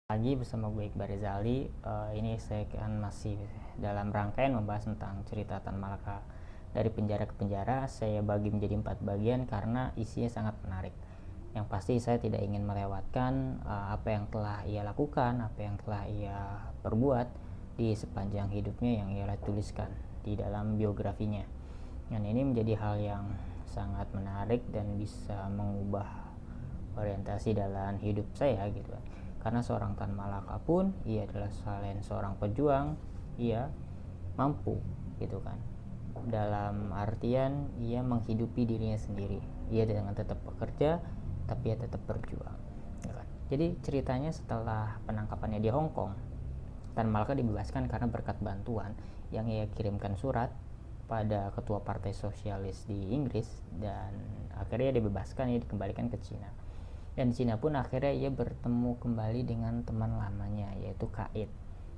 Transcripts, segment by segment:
Lagi bersama gue Iqbal Rizali. Ini saya akan masih dalam rangkaian membahas tentang cerita Tan Malaka dari penjara ke penjara. Saya bagi menjadi 4 bagian karena isinya sangat menarik. Yang pasti saya tidak ingin melewatkan apa yang telah ia lakukan, apa yang telah ia perbuat di sepanjang hidupnya yang ia tuliskan di dalam biografinya. Dan ini menjadi hal yang sangat menarik dan bisa mengubah orientasi dalam hidup saya gitu kan. Karena seorang Tan Malaka pun ia adalah selain seorang pejuang, ia mampu gitu kan, dalam artian ia menghidupi dirinya sendiri. Ia dengan tetap bekerja tapi ia tetap berjuang ya kan? Jadi ceritanya setelah penangkapannya di Hong Kong, Tan Malaka dibebaskan karena berkat bantuan yang ia kirimkan surat pada ketua partai sosialis di Inggris, dan akhirnya ia dibebaskan, ia dikembalikan ke Cina. Dan di Cina pun akhirnya ia bertemu kembali dengan teman lamanya, yaitu Kait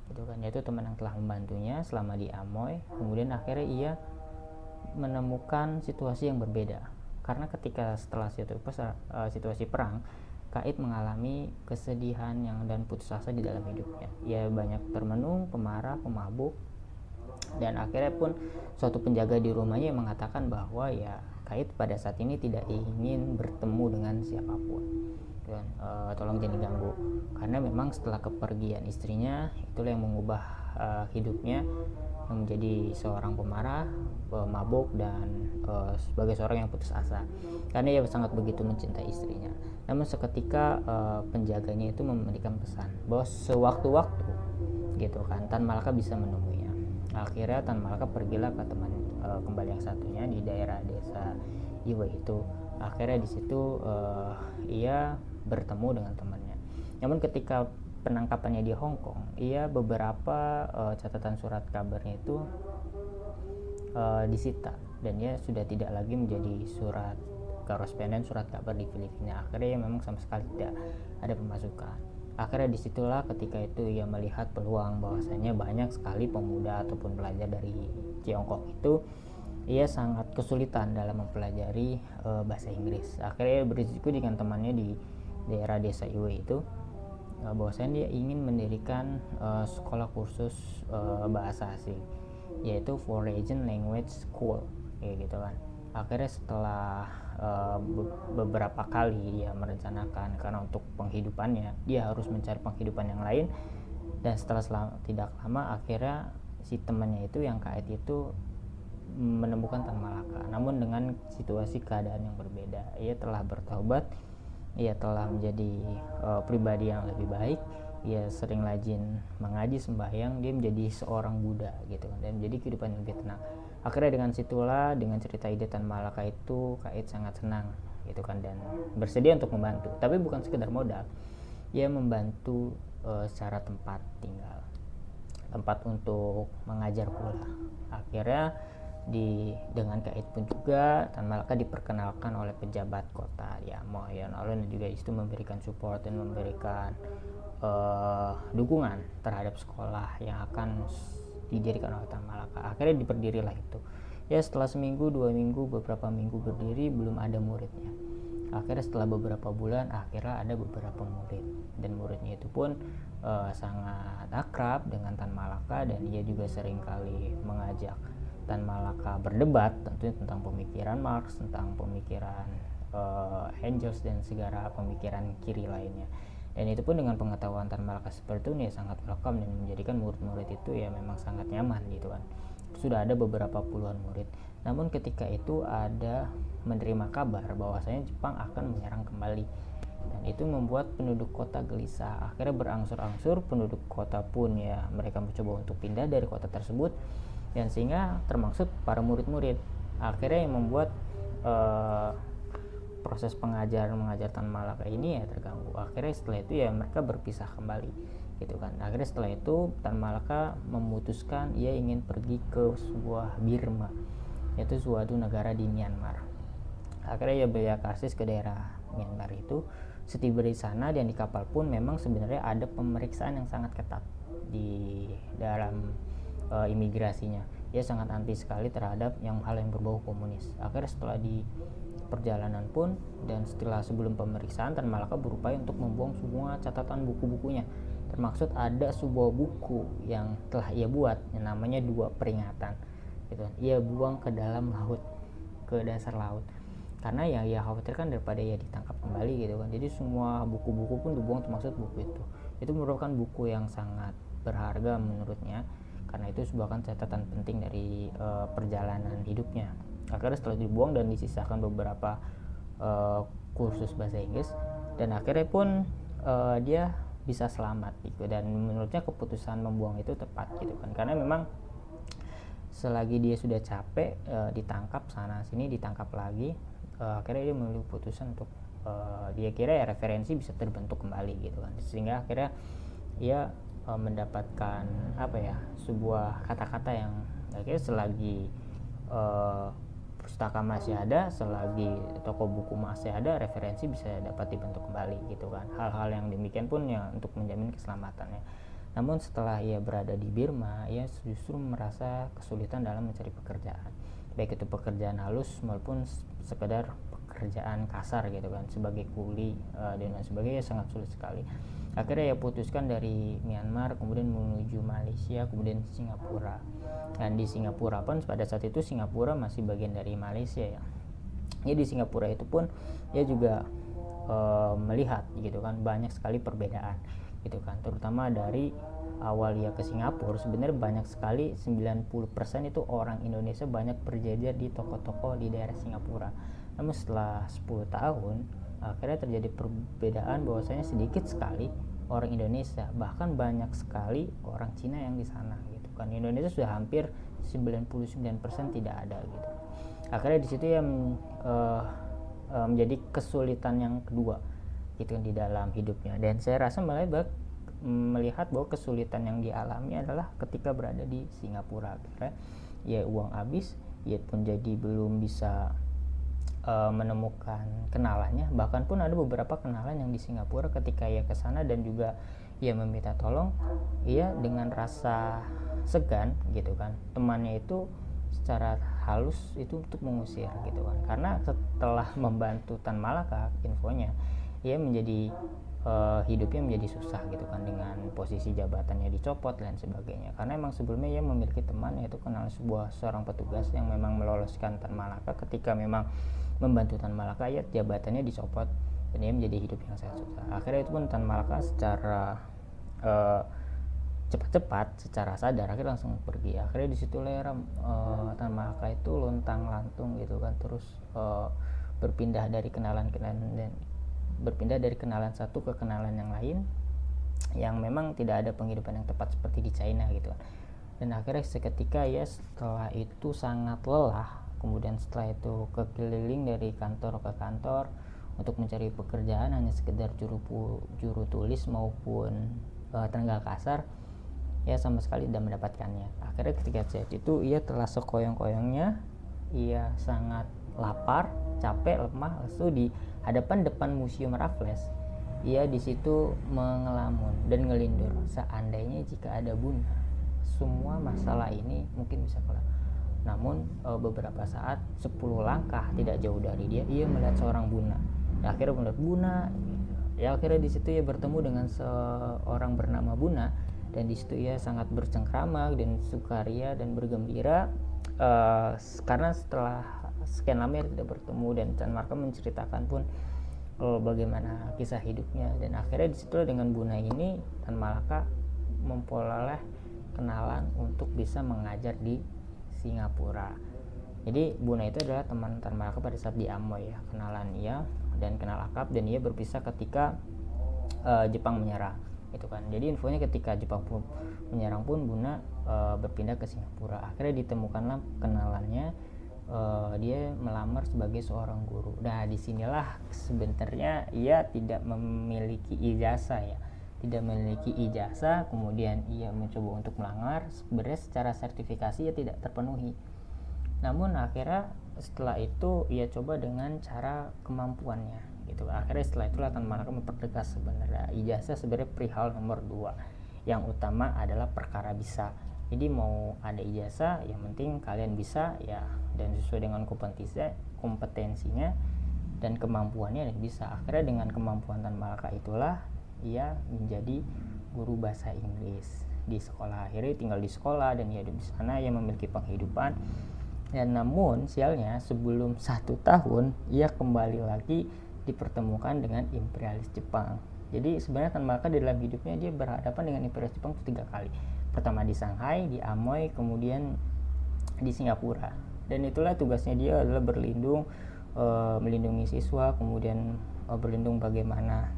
gitu kan, yaitu teman yang telah membantunya selama di Amoy. Kemudian akhirnya ia menemukan situasi yang berbeda, karena ketika setelah situasi perang, Kait mengalami kesedihan dan putus asa di dalam hidupnya. Ia banyak termenung, pemarah, pemabuk, dan akhirnya pun suatu penjaga di rumahnya mengatakan bahwa ya Kait pada saat ini tidak ingin bertemu dengan siapapun dan tolong jangan diganggu, karena memang setelah kepergian istrinya itulah yang mengubah hidupnya menjadi seorang pemarah, mabuk, dan sebagai seorang yang putus asa karena ia sangat begitu mencintai istrinya. Namun seketika penjaganya itu memberikan pesan bahwa sewaktu-waktu gitu kan Tan Malaka bisa menemuinya. Akhirnya Tan Malaka pergilah ke teman kembali yang satunya di daerah desa Iwe itu. Akhirnya di situ ia bertemu dengan temannya. Namun ketika penangkapannya di Hong Kong, ia beberapa catatan surat kabarnya itu disita, dan ia sudah tidak lagi menjadi surat koresponden, surat kabar di Filipina. Akhirnya ia memang sama sekali tidak ada pemasukan. Akhirnya disitulah ketika itu ia melihat peluang bahwasanya banyak sekali pemuda ataupun pelajar dari Tiongkok itu ia sangat kesulitan dalam mempelajari bahasa Inggris. Akhirnya ia berdiskusi dengan temannya di daerah desa Iwe itu bahwasanya dia ingin mendirikan sekolah kursus bahasa asing, yaitu Foreign Language School kayak gitu kan. Akhirnya setelah beberapa kali dia merencanakan, karena untuk penghidupannya dia harus mencari penghidupan yang lain, dan setelah tidak lama akhirnya si temannya itu yang Kait itu menemukan Tan Malaka, namun dengan situasi keadaan yang berbeda. Ia telah bertobat, ia telah menjadi pribadi yang lebih baik, ia sering rajin mengaji, sembahyang, dia menjadi seorang Buddha gitu kan, dan menjadi kehidupan yang lebih tenang. Akhirnya dengan situlah, dengan cerita ide Tan Malaka itu, Kait sangat senang gitu kan, dan bersedia untuk membantu, tapi bukan sekedar modal. Ia membantu secara tempat tinggal, tempat untuk mengajar pula. Akhirnya dengan Kait pun juga Tan Malaka diperkenalkan oleh pejabat kota ya Amoy, dan juga itu memberikan support dan memberikan dukungan terhadap sekolah yang akan didirikan oleh Tan Malaka. Akhirnya diperdirilah itu. Ya setelah seminggu, 2 minggu, beberapa minggu berdiri belum ada muridnya. Akhirnya setelah beberapa bulan akhirnya ada beberapa murid, dan muridnya itu pun sangat akrab dengan Tan Malaka, dan ia juga sering kali mengajak Tan Malaka berdebat tentunya tentang pemikiran Marx, tentang pemikiran Engels, dan segala pemikiran kiri lainnya. Dan itu pun dengan pengetahuan Tan Malaka seperti itu, ya sangat welcome dan menjadikan murid-murid itu ya memang sangat nyaman gitu kan. Sudah ada beberapa puluhan murid. Namun ketika itu ada menerima kabar bahwasanya Jepang akan menyerang kembali, dan itu membuat penduduk kota gelisah. Akhirnya berangsur-angsur penduduk kota pun ya mereka mencoba untuk pindah dari kota tersebut, dan sehingga termaksud para murid-murid. Akhirnya yang membuat proses mengajar Tan Malaka ini ya terganggu. Akhirnya setelah itu ya mereka berpisah kembali gitu kan. Akhirnya setelah itu Tan Malaka memutuskan ia ingin pergi ke sebuah Birma, yaitu suatu negara di Myanmar. Akhirnya ia berangkat ke daerah Myanmar itu. Setiba di sana dan di kapal pun memang sebenarnya ada pemeriksaan yang sangat ketat di dalam imigrasinya. Dia sangat anti sekali terhadap hal yang berbau komunis. Akhirnya setelah perjalanan pun dan setelah sebelum pemeriksaan Tan Malaka berupaya untuk membuang semua catatan buku-bukunya, termaksud ada sebuah buku yang telah ia buat yang namanya Dua Peringatan gitu. Ia buang ke dalam laut, ke dasar laut, karena yang ia khawatirkan daripada ia ditangkap kembali gitu kan. Jadi semua buku-buku pun dibuang, termasuk buku itu merupakan buku yang sangat berharga menurutnya, karena itu sebuah catatan penting dari perjalanan hidupnya. Akhirnya setelah dibuang dan disisakan beberapa kursus bahasa Inggris, dan akhirnya pun dia bisa selamat gitu. Dan menurutnya keputusan membuang itu tepat gitu kan, karena memang selagi dia sudah capek ditangkap sana sini, ditangkap lagi, akhirnya dia memilih keputusan untuk dia kira ya referensi bisa terbentuk kembali gitu kan, sehingga akhirnya ia mendapatkan sebuah kata-kata yang akhirnya selagi pustaka masih ada, selagi toko buku masih ada, referensi bisa dapat dibentuk kembali gitu kan. Hal-hal yang demikian pun ya untuk menjamin keselamatannya. Namun setelah ia berada di Burma, ia justru merasa kesulitan dalam mencari pekerjaan, baik itu pekerjaan halus maupun sekedar pekerjaan kasar gitu kan, sebagai kuli dan lain sebagainya, sangat sulit sekali. Akhirnya ia putuskan dari Myanmar kemudian menuju Malaysia, kemudian Singapura. Dan di Singapura pun pada saat itu Singapura masih bagian dari Malaysia ya. Ya di Singapura itu pun ia juga melihat gitu kan banyak sekali perbedaan gitu kan, terutama dari awal ia ke Singapura sebenarnya banyak sekali, 90% itu orang Indonesia banyak berjajar di toko-toko di daerah Singapura. Namun setelah 10 tahun akhirnya terjadi perbedaan, bahwasanya sedikit sekali orang Indonesia, bahkan banyak sekali orang Cina yang di sana gitu kan. Indonesia sudah hampir 99% tidak ada gitu. Akhirnya di situ ya menjadi kesulitan yang kedua gitu kan di dalam hidupnya. Dan saya rasa melihat bahwa kesulitan yang dialami adalah ketika berada di Singapura. Akhirnya ya uang habis, ia pun jadi belum bisa menemukan kenalannya. Bahkan pun ada beberapa kenalan yang di Singapura, ketika ia ke sana dan juga ia meminta tolong, ia dengan rasa segan gitu kan, temannya itu secara halus itu untuk mengusir gitu kan, karena setelah membantu Tan Malaka infonya, ia menjadi hidupnya menjadi susah gitu kan, dengan posisi jabatannya dicopot dan sebagainya. Karena emang sebelumnya ia memiliki teman, yaitu kenal seorang petugas yang memang meloloskan Tan Malaka. Ketika memang membantu Tan Malaka, ya jabatannya dicopot dan ia menjadi hidup yang sangat susah. Akhirnya itu pun Tan Malaka secara cepat-cepat, secara sadar akhirnya langsung pergi. Akhirnya disitulah Tan Malaka itu lontang-lantung gitu kan, terus berpindah dari kenalan satu ke kenalan yang lain, yang memang tidak ada penghidupan yang tepat seperti di China gitu. Dan akhirnya seketika ya setelah itu sangat lelah, kemudian setelah itu keliling dari kantor ke kantor untuk mencari pekerjaan, hanya sekedar juru tulis maupun tenaga kasar, ya sama sekali tidak mendapatkannya. Akhirnya ketika saat itu ia telah sekoyong-koyongnya, ia sangat lapar, capek, lemah, lalu di hadapan depan Museum Raffles, ia di situ mengelamun dan ngelindur, seandainya jika ada Bunda, semua masalah ini mungkin bisa kelar. Namun beberapa saat, 10 langkah tidak jauh dari dia, ia melihat seorang Buna. Dan akhirnya melihat Buna, ya akhirnya di situ ia bertemu dengan seorang bernama Buna, dan di situ ia sangat bercengkrama dan sukaria dan bergembira karena setelah sekian lama tidak bertemu. Dan Tan Malaka menceritakan pun bagaimana kisah hidupnya, dan akhirnya di situ dengan Buna ini Tan Malaka memperoleh kenalan untuk bisa mengajar di Singapura. Jadi Buna itu adalah teman Tan Malaka pada saat di Amoy ya, kenalan ia dan kenal akrab, dan ia berpisah ketika Jepang menyerang gitu kan. Jadi infonya ketika Jepang menyerang pun Buna berpindah ke Singapura. Akhirnya ditemukanlah kenalannya, dia melamar sebagai seorang guru. Nah disinilah sebenarnya ia tidak memiliki ijazah ya, tidak memiliki ijazah, kemudian ia mencoba untuk melamar, sebenarnya secara sertifikasi ia tidak terpenuhi. Namun akhirnya setelah itu ia coba dengan cara kemampuannya gitu. Akhirnya setelah itulah Tan Malaka mempertegas sebenarnya ijazah sebenarnya perihal nomor 2, yang utama adalah perkara bisa. Jadi mau ada ijazah, yang penting kalian bisa ya, dan sesuai dengan kompetensinya dan kemampuannya bisa. Akhirnya dengan kemampuan Tan Malaka itulah ia menjadi guru bahasa Inggris di sekolah. Akhirnya tinggal di sekolah dan ia hidup di sana, ia memiliki penghidupan. Dan namun sialnya sebelum 1 tahun ia kembali lagi dipertemukan dengan imperialis Jepang. Jadi sebenarnya Tan Malaka di dalam hidupnya dia berhadapan dengan imperialis Jepang 3 kali. Pertama di Shanghai, di Amoy, kemudian di Singapura. Dan itulah tugasnya dia adalah berlindung, melindungi siswa, kemudian berlindung bagaimana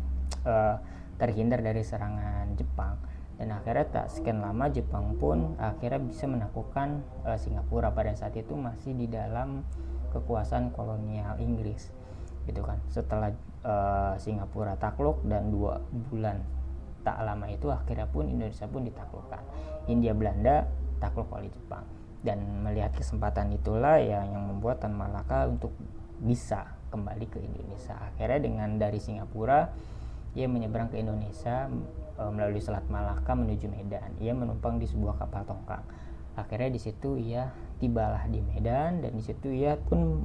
terhindar dari serangan Jepang. Dan akhirnya tak sekian lama Jepang pun akhirnya bisa menaklukkan Singapura. Pada saat itu masih di dalam kekuasaan kolonial Inggris gitu kan. Setelah Singapura takluk dan 2 bulan tak lama itu akhirnya pun Indonesia pun ditaklukkan. Hindia Belanda takluk oleh Jepang. Dan melihat kesempatan itulah yang membuat Tan Malaka untuk bisa kembali ke Indonesia. Akhirnya dengan dari Singapura ia menyeberang ke Indonesia melalui Selat Malaka menuju Medan. Ia menumpang di sebuah kapal tongkang. Akhirnya di situ ia tibalah di Medan, dan di situ ia pun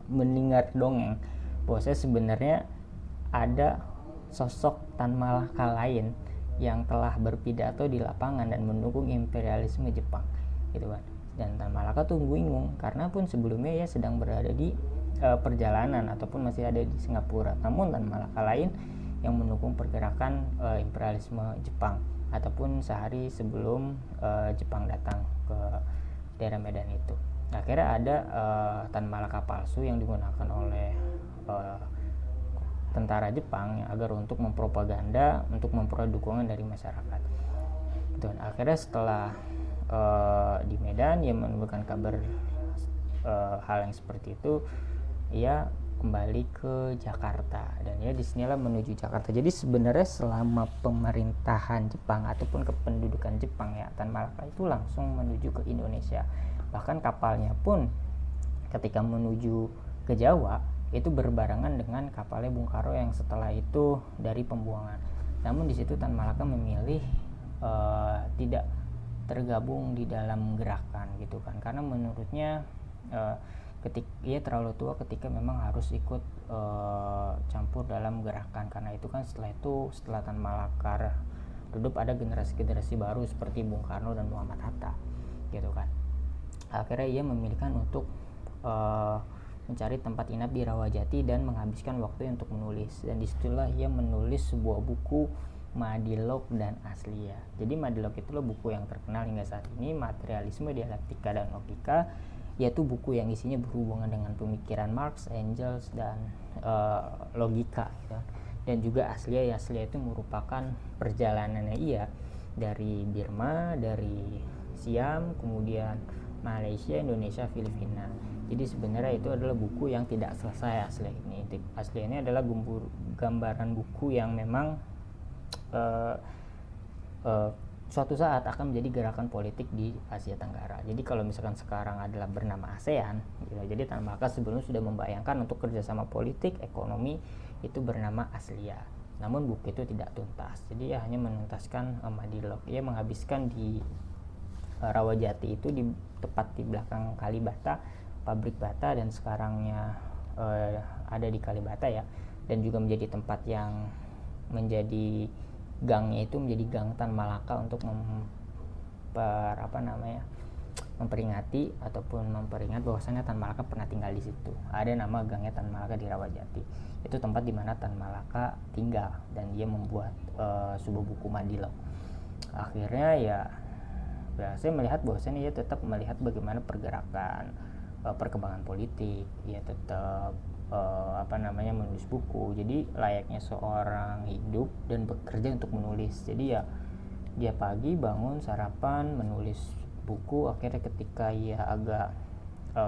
mendengar dongeng bahwa sebenarnya ada sosok Tan Malaka lain yang telah berpidato di lapangan dan mendukung imperialisme Jepang gitu kan. Dan Tan Malaka tuh bingung karena pun sebelumnya ia sedang berada di perjalanan ataupun masih ada di Singapura. Namun Tan Malaka lain yang mendukung pergerakan imperialisme Jepang ataupun sehari sebelum Jepang datang ke daerah Medan itu. Akhirnya ada Tan Malaka palsu yang digunakan oleh tentara Jepang agar untuk mempropaganda, untuk memperoleh dukungan dari masyarakat. Dan akhirnya setelah di Medan ia menemukan kabar hal yang seperti itu, ia kembali ke Jakarta dan ya disinilah menuju Jakarta. Jadi sebenarnya selama pemerintahan Jepang ataupun kependudukan Jepang ya, Tan Malaka itu langsung menuju ke Indonesia. Bahkan kapalnya pun ketika menuju ke Jawa itu berbarengan dengan kapalnya Bung Karno yang setelah itu dari pembuangan. Namun di situ Tan Malaka memilih tidak tergabung di dalam gerakan gitu kan, karena menurutnya ketika ia terlalu tua ketika memang harus ikut campur dalam gerakan, karena itu kan setelah Tan Malaka redup ada generasi baru seperti Bung Karno dan Muhammad Hatta gitu kan. Akhirnya ia memilihkan untuk mencari tempat inap di Rawajati dan menghabiskan waktu untuk menulis, dan disitulah ia menulis sebuah buku Madilog dan Aslia. Jadi Madilog itu buku yang terkenal hingga saat ini, Materialisme, Dialektika, dan Logika, yaitu buku yang isinya berhubungan dengan pemikiran Marx, Engels, dan logika gitu. Dan juga Aslia itu merupakan perjalanannya ia dari Burma, dari Siam, kemudian Malaysia, Indonesia, Filipina. Jadi sebenarnya itu adalah buku yang tidak selesai. Asli ini adalah gambaran buku yang memang suatu saat akan menjadi gerakan politik di Asia Tenggara. Jadi kalau misalkan sekarang adalah bernama ASEAN gitu, jadi Tan Malaka sebelumnya sudah membayangkan untuk kerjasama politik, ekonomi itu bernama Aslia. Namun buku itu tidak tuntas, jadi ia hanya menuntaskan Madilog. Ia menghabiskan di Rawajati itu tepat di belakang Kalibata, pabrik bata, dan sekarangnya ada di Kalibata ya, dan juga menjadi tempat yang menjadi gangnya itu menjadi gang Tan Malaka untuk memperingati ataupun memperingat bahwasanya Tan Malaka pernah tinggal di situ. Ada nama gangnya Tan Malaka di Rawajati. Itu tempat di mana Tan Malaka tinggal dan dia membuat sebuah buku Madilog. Akhirnya ya saya melihat bahwasanya dia tetap melihat bagaimana pergerakan perkembangan politik, dia tetap menulis buku. Jadi layaknya seorang hidup dan bekerja untuk menulis. Jadi ya dia pagi bangun, sarapan, menulis buku. Akhirnya ketika ia agak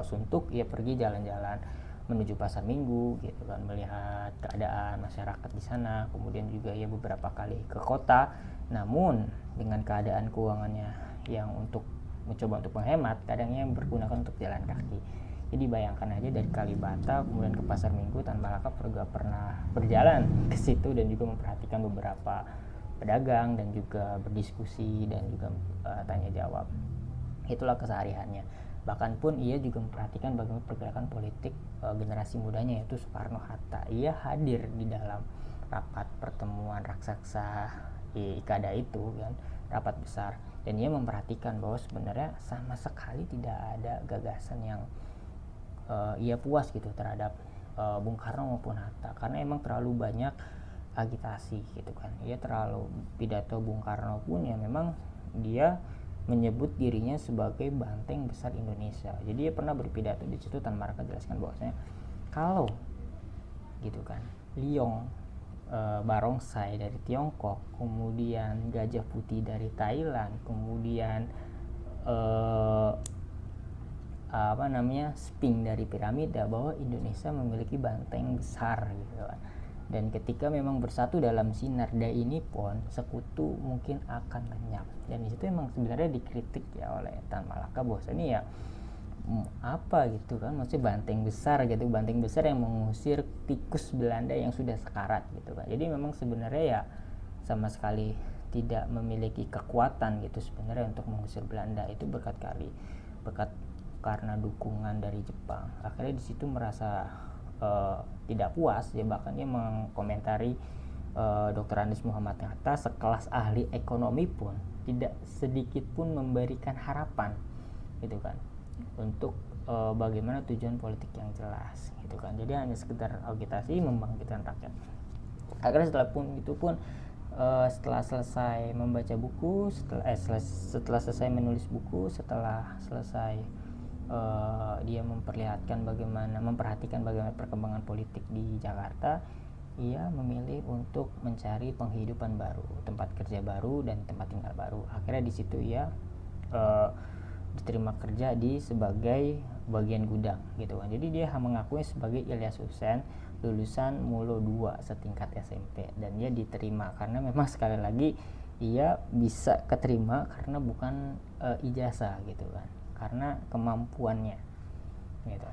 suntuk, ia pergi jalan-jalan menuju pasar minggu gitu kan, melihat keadaan masyarakat di sana. Kemudian juga ia beberapa kali ke kota, namun dengan keadaan keuangannya yang mencoba untuk menghemat, kadangnya bergunakan untuk jalan kaki. Jadi bayangkan aja dari Kalibata kemudian ke pasar Minggu, Tan Malaka juga pernah berjalan ke situ dan juga memperhatikan beberapa pedagang dan juga berdiskusi dan juga tanya jawab. Itulah kesehariannya. Bahkan pun ia juga memperhatikan bagaimana pergerakan politik generasi mudanya, yaitu Soekarno-Hatta. Ia hadir di dalam rapat pertemuan raksasa IKADA itu kan, rapat besar, dan ia memperhatikan bahwa sebenarnya sama sekali tidak ada gagasan yang ia puas gitu terhadap Bung Karno maupun Hatta, karena emang terlalu banyak agitasi gitu kan. Ia terlalu, pidato Bung Karno pun ya memang dia menyebut dirinya sebagai banteng besar Indonesia. Jadi dia pernah berpidato di situ, Tan Malaka jelaskan bahwasanya kalau gitu kan Liong, barongsai dari Tiongkok, kemudian gajah putih dari Thailand, kemudian Sphinx dari piramida, bahwa Indonesia memiliki banteng besar gitu kan. Dan ketika memang bersatu dalam sinarda ini pun sekutu mungkin akan lenyap. Dan disitu memang sebenarnya dikritik ya oleh Tan Malaka bahwasanya ya apa gitu kan, maksudnya banteng besar gitu, banteng besar yang mengusir tikus Belanda yang sudah sekarat gitu kan. Jadi memang sebenarnya ya sama sekali tidak memiliki kekuatan gitu sebenarnya untuk mengusir Belanda. Itu berkat karena dukungan dari Jepang. Akhirnya di situ merasa tidak puas, ya bahkan dia mengkomentari Dr. Andes Muhammad Hatta sekelas ahli ekonomi pun tidak sedikit pun memberikan harapan gitu kan untuk bagaimana tujuan politik yang jelas gitu kan. Jadi hanya sekedar agitasi membangkitkan rakyat. Akhirnya setelah selesai membaca buku, setelah selesai menulis buku, setelah selesai dia memperhatikan bagaimana perkembangan politik di Jakarta, ia memilih untuk mencari penghidupan baru, tempat kerja baru dan tempat tinggal baru. Akhirnya di situ ia diterima kerja sebagai bagian gudang gitu kan. Jadi dia mengakui sebagai Ilyas Hussein, lulusan Mulo 2 setingkat SMP, dan dia diterima karena memang sekali lagi ia bisa keterima karena bukan ijazah gitu kan, karena kemampuannya gitu.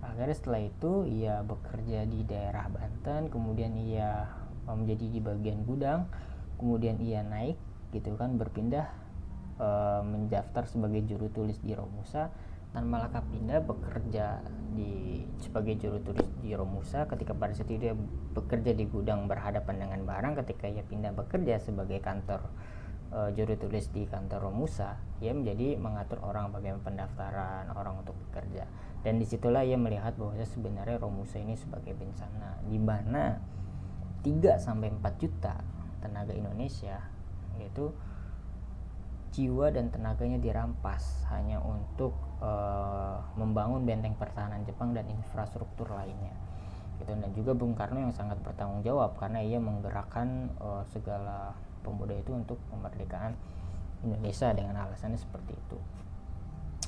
Akhirnya setelah itu ia bekerja di daerah Banten, kemudian ia menjadi di bagian gudang, kemudian ia naik gitu kan, berpindah mendaftar sebagai juru tulis di Romusa. Tan Malaka pindah bekerja sebagai juru tulis di Romusa. Ketika pada saat itu dia bekerja di gudang berhadapan dengan barang, ketika ia pindah bekerja sebagai kantor juru tulis di kantor Romusa, ia menjadi mengatur orang bagaimana pendaftaran orang untuk bekerja. Dan disitulah ia melihat bahwa sebenarnya Romusa ini sebagai bencana, di mana 3-4 juta tenaga Indonesia yaitu jiwa dan tenaganya dirampas hanya untuk membangun benteng pertahanan Jepang dan infrastruktur lainnya gitu. Dan juga Bung Karno yang sangat bertanggung jawab karena ia menggerakkan segala pemuda itu untuk kemerdekaan Indonesia dengan alasannya seperti itu.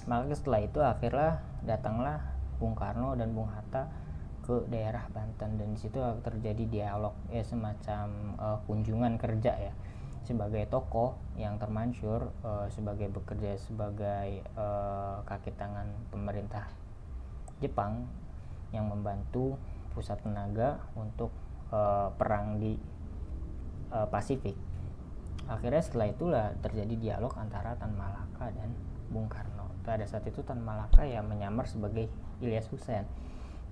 Maka setelah itu akhirnya datanglah Bung Karno dan Bung Hatta ke daerah Banten, dan disitu terjadi dialog semacam kunjungan kerja ya, sebagai tokoh yang termasyhur sebagai bekerja sebagai kaki tangan pemerintah Jepang yang membantu pusat tenaga untuk perang di Pasifik. Akhirnya setelah itulah terjadi dialog antara Tan Malaka dan Bung Karno. Pada saat itu Tan Malaka ya menyamar sebagai Ilyas Hussein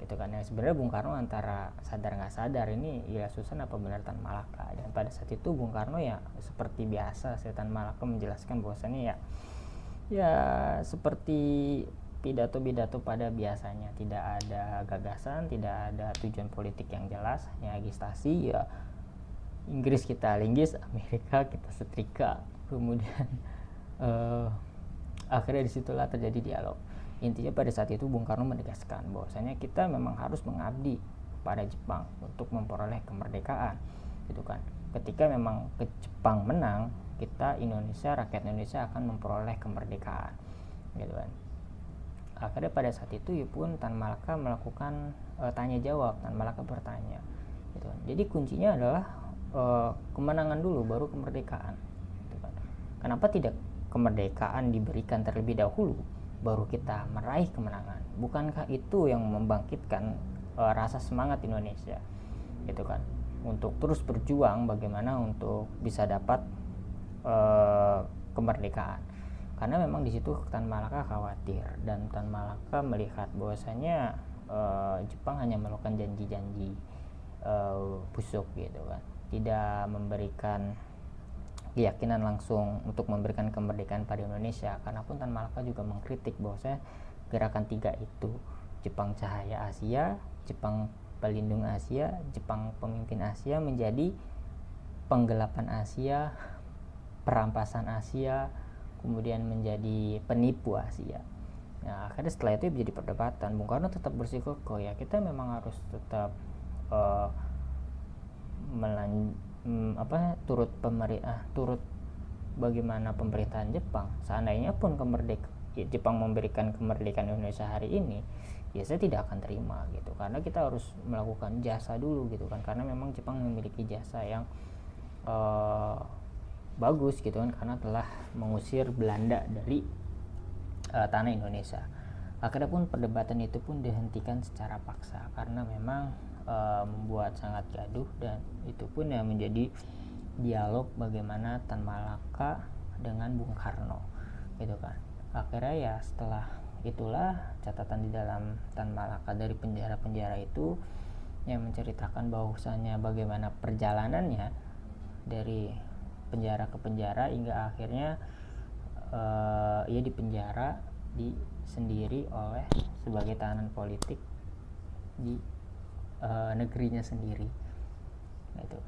gitu kan. Ya sebenarnya Bung Karno antara sadar nggak sadar ini Ilyas Hussein apa benar Tan Malaka. Dan pada saat itu Bung Karno ya seperti biasa Tan Malaka menjelaskan bahwasannya ya seperti pidato-pidato pada biasanya, tidak ada gagasan, tidak ada tujuan politik yang jelas, hanya agitasi ya. Inggris kita linggis, Amerika kita setrika. Kemudian akhirnya disitulah terjadi dialog. Intinya pada saat itu Bung Karno menegaskan bahwasanya kita memang harus mengabdi pada Jepang untuk memperoleh kemerdekaan gitu kan. Ketika memang Jepang menang, kita Indonesia, rakyat Indonesia akan memperoleh kemerdekaan gitu kan. Akhirnya pada saat itu ya pun Tan Malaka melakukan tanya jawab. Tan Malaka bertanya gitu kan. Jadi kuncinya adalah kemenangan dulu baru kemerdekaan gitu kan. Kenapa tidak kemerdekaan diberikan terlebih dahulu baru kita meraih kemenangan? Bukankah itu yang membangkitkan rasa semangat Indonesia gitu kan, untuk terus berjuang bagaimana untuk bisa dapat kemerdekaan? karena memang di situ Tan Malaka khawatir, dan Tan Malaka melihat bahwasanya Jepang hanya melakukan janji-janji busuk gitu kan, tidak memberikan keyakinan langsung untuk memberikan kemerdekaan pada Indonesia. Karena pun Tan Malaka juga mengkritik bahwasanya gerakan tiga itu, Jepang Cahaya Asia, Jepang Pelindung Asia, Jepang Pemimpin Asia, menjadi penggelapan Asia, perampasan Asia, kemudian menjadi penipu Asia. Nah, akhirnya setelah itu menjadi perdebatan. Bung Karno tetap bersikukuh, ya kita memang harus tetap turut bagaimana pemerintahan Jepang. Seandainya pun Jepang memberikan kemerdekaan Indonesia hari ini, ya saya tidak akan terima gitu, karena kita harus melakukan jasa dulu gitu kan, karena memang Jepang memiliki jasa yang bagus gitu kan, karena telah mengusir Belanda dari tanah Indonesia. Akhirnya pun perdebatan itu pun dihentikan secara paksa karena memang membuat sangat gaduh, dan itu pun yang menjadi dialog bagaimana Tan Malaka dengan Bung Karno gitu kan. Akhirnya ya setelah itulah catatan di dalam Tan Malaka dari penjara-penjara itu yang menceritakan bahwasannya bagaimana perjalanannya dari penjara ke penjara hingga akhirnya ia dipenjara sendiri oleh sebagai tahanan politik di negerinya sendiri. Nah, itu.